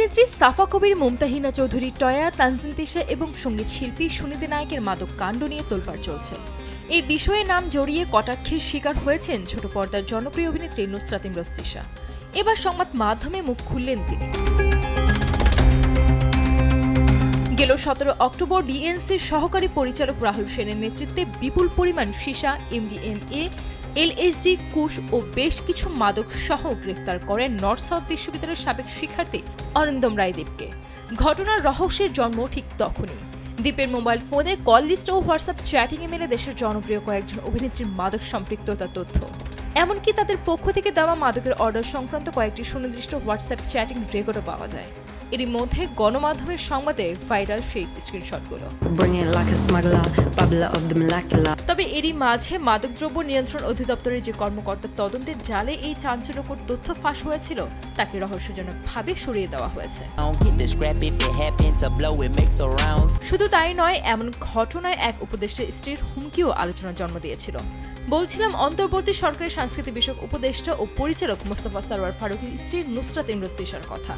অভিনেত্রী সাফা কবির, মুমতাহিনা চৌধুরী টয়া, তানজিন তিশা এবং সঙ্গীত শিল্পী সুনিধি নায়কের মাদক কাণ্ড নিয়ে তোলপাড় চলছে। এই বিষয়ে নাম জড়িয়ে কটাক্ষের শিকার হয়েছেন ছোট পর্দার জনপ্রিয় অভিনেত্রী নুসরাত ইমরোজ তিশা। এবার সংবাদ মাধ্যমে মুখ খুললেন তিনি। গেল 17 অক্টোবর ডিএনসির সহকারী পরিচালক রাহুল সেনের নেতৃত্বে বিপুল পরিমাণ সীসা, এমডিএমএ, এলএসডি, কুশ ও বেশ কিছু মাদক সহ গ্রেফতার করেন নর্থ সাউথ বিশ্ববিদ্যালয়ের সাবেক শিক্ষার্থী অরিন্দম রায় দীপকে। ঘটনার রহস্যের জন্ম ঠিক তখনই। দীপের মোবাইল ফোনে কল লিস্ট ও হোয়াটসঅ্যাপ চ্যাটিংয়ে মেলে দেশের জনপ্রিয় কয়েকজন অভিনেত্রীর মাদক সম্পৃক্ততার তথ্য। এমনকি তাদের পক্ষ থেকে দেওয়া মাদকের অর্ডার সংক্রান্ত কয়েকটি সুনির্দিষ্ট হোয়াটসঅ্যাপ চ্যাটিং রেকর্ডও পাওয়া যায়। এরই মধ্যে গণমাধ্যমের সংবাদে ভাইরাল সেই স্ক্রিনশটগুলো। তবে এরই মাঝে মাদকদ্রব্য নিয়ন্ত্রণ অধিদপ্তরের যে কর্মকর্তার তদন্তের জালে এই চাঞ্চল্যকর তথ্য ফাঁস হয়েছিল, তাকে রহস্যজনকভাবে সরিয়ে দেওয়া হয়েছে। শুধু তাই নয়, এমন ঘটনায় এক উপদেষ্টার স্ত্রীর হুমকিও আলোচনার জন্ম দিয়েছিল। বলছিলাম অন্তর্বর্তী সরকারের সাংস্কৃতিক বিষয়ক উপদেষ্টা ও পরিচালক মোস্তফা সরওয়ার ফারুকীর স্ত্রী নুসরাত ইমরোজ তিশার কথা।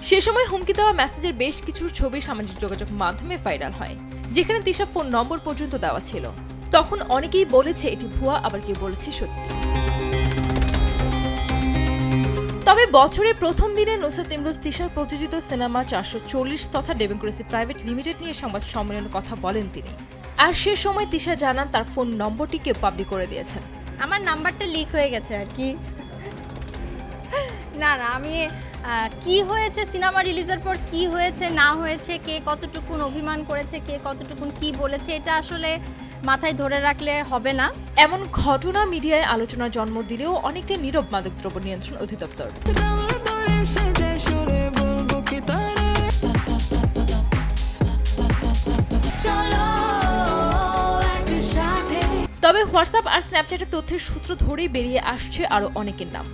সে সময় হুমকি দেওয়া মেসেজের বেশ কিছু ছবি সামাজিক যোগাযোগ মাধ্যমে ভাইরাল হয়, যেখানে তিশা ফোন নম্বর পর্যন্ত দেওয়া ছিল। তখন অনেকেই বলেছে এটি ভুয়া, আবার কেউ বলেছে সত্যি। তবে বছরের প্রথম দিনে নুসরাত ইমরোজ তিশার প্রযোজিত সিনেমা 440 তথা ডেমোক্রেসি প্রাইভেট লিমিটেড নিয়ে সংবাদ সম্মেলনের কথা বলেন তিনি। আর সে সময় তিশা জানান তার ফোন নম্বরটি কেউ পাবলিক করে দিয়েছেন। আমার নাম্বারটা লিক হয়ে গেছে আর কি। না আমি কি হয়েছে, সিনেমা রিলিজের পর কি হয়েছে না হয়েছে, কে কতটুকুন অভিমান করেছে, কে কতটুকুন কি বলেছে, এটা আসলে মাথায় ধরে রাখলে হবে না। এমন ঘটনা মিডিয়ায় আলোচনার জন্ম দিলেও অনেকটা নীরব মাদকদ্রব্য নিয়ন্ত্রণ অধিদপ্তর। তবে হোয়াটসঅ্যাপ আর স্ন্যাপচ্যাটের তথ্যের সূত্র ধরেই বেরিয়ে আসছে আরও অনেকের নাম,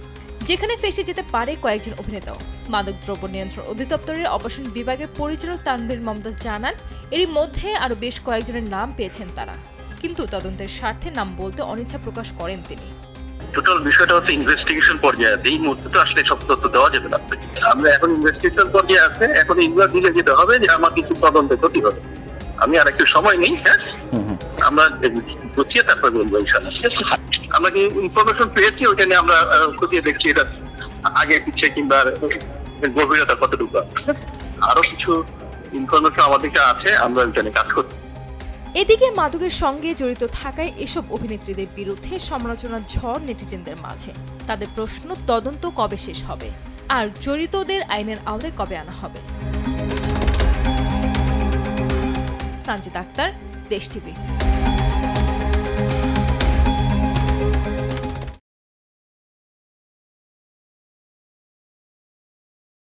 যেখানে ফেসে যেতে পারে কয়েকজন অভিনেতাও। মাদকদ্রব্য নিয়ন্ত্রণ অধিদপ্তরের অপারেশন বিভাগের পরিচালক তানভীর মমতাজ জানান, এরই মধ্যে আরও বেশ কয়েকজনের নাম পেয়েছেন তারা, কিন্তু তদন্তের স্বার্থে নাম বলতে অনিচ্ছা প্রকাশ করেন তিনি। টোটাল বিষয়টা হচ্ছে ইনভেস্টিগেশন পর্যায়ে আছে। এই মুহূর্তে তো আসলে সব তথ্য দেওয়া যাবে না। আমরা এখন ইনভেস্টিগেশন পর্যায়ে আছে, এখন এগুলো দিলে যেতে হবে যে আমার কিছু তদন্তে ক্ষতি হবে। আমি আর একটু সময় নেই, হ্যাঁ আমরা গুছিয়ে তারপর বলবো ইনশাআল্লাহ। আমরা কি ইনফরমেশন পেয়েছি ওইটা নিয়ে আমরা খতিয়ে দেখছি, এটা আগে পিছিয়ে কিংবা গভীরতা কতটুকু। আরো কিছু ইনফরমেশন আমাদের কাছে আছে, আমরা এটা নিয়ে কাজ করছি। এদিকে মাদকের সঙ্গে জড়িত থাকায় এসব অভিনেত্রীদের বিরুদ্ধে সমালোচনার ঝড় নেটিজেনদের মাঝে। তাদের প্রশ্ন, তদন্ত কবে শেষ হবে আর জড়িতদের আইনের আওতায় কবে আনা হবে। সানজিদ আক্তার, দেশ টিভি।